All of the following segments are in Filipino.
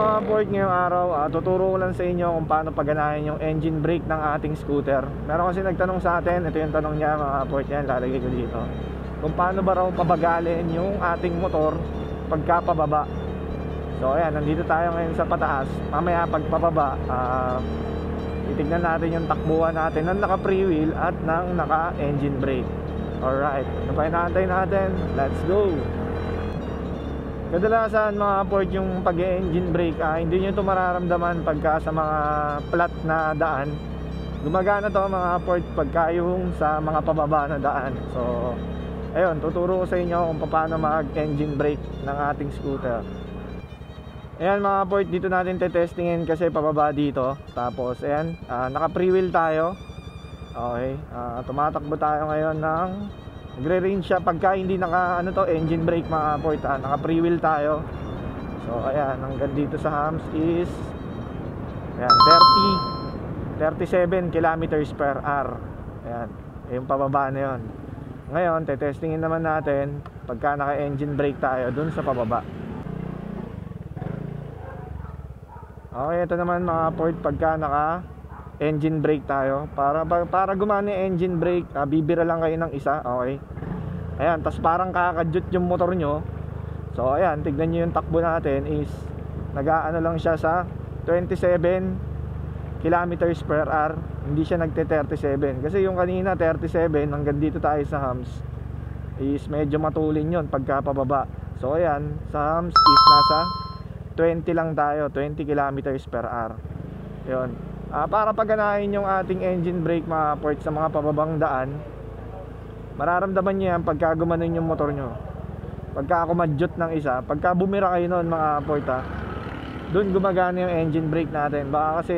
mga port, ngayong araw tuturo ko lang sa inyo kung paano paganahin yung engine brake ng ating scooter. Meron kasi nagtanong sa atin, ito yung tanong niya mga port, yan lalagay ko dito, kung paano ba raw pabagalin yung ating motor pagka pababa. So ayan, nandito tayo ngayon sa pataas. Mamaya pagpababa titignan natin yung takbuhan natin ng naka pre-wheel at ng naka engine brake. Alright, ano pa inaantay natin? Let's go! Kadalasan mga port, yung pag-engine brake hindi nyo ito mararamdaman pagka sa mga flat na daan. Gumagana to mga port pagka yung sa mga pababa na daan. So ayun, tuturo ko sa inyo kung paano mag-engine brake ng ating scooter. Ayan mga port, dito natin tetestingin kasi pababa dito. Tapos ayan, naka pre-wheel tayo. Okay, tumatakbo tayo ngayon ng nagre-range siya pagka hindi naka engine brake mga port, naka pre-wheel tayo. So ayan, hanggang dito sa hams is ayan, 37 kilometers per hour. Ayan, yung pababa na yun. Ngayon, tetestingin naman natin pagka naka engine brake tayo dun sa pababa. Okay, ito naman mga port, pagka naka engine brake tayo, para gumana yung engine brake, bibira lang kayo ng isa. Okay, ayan, tas parang kakadyot yung motor nyo. So ayan, tignan nyo yung takbo natin is nag-aano lang siya sa 27 kilometers per hour. Hindi siya nagte 37 kasi yung kanina 37, hanggang dito tayo sa hams is medyo matulin yun pagka pababa. So ayan, sa hams is nasa 20 lang tayo, 20 kilometers per hour. Yun, para paganahin yung ating engine brake mga port sa mga pababang daan, mararamdaman nyo yan pagka gumanon yung motor nyo. Pagka kumadyot ng isa, pagka bumira kayo nun mga port, dun gumagana yung engine brake natin. Baka kasi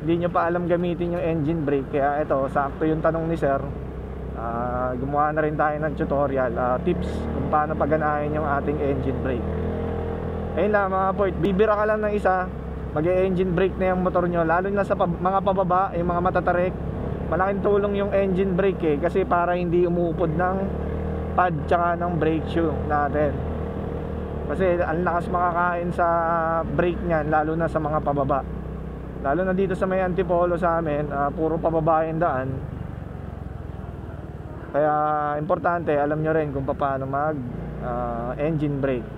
hindi nyo pa alam gamitin yung engine brake, kaya ito, sakto yung tanong ni sir. Gumawa na rin tayo ng tutorial, tips kung paano paganahin yung ating engine brake. Ayun lang mga port, bibira ka lang ng isa, mag-engine brake na yung motor nyo. Lalo na sa mga pababa, yung mga matatarik, malaking tulong yung engine brake kasi para hindi umuupod ng pad tsaka ng brake shoe natin. Kasi ang lakas makakain sa brake nyan, lalo na sa mga pababa. Lalo na dito sa may Antipolo sa amin, puro pababa yung daan. Kaya importante, alam nyo rin kung paano mag engine brake.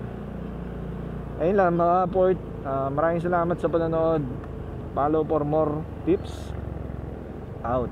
Ayun lang mga port, maraming salamat sa panonood. Follow for more tips. Out.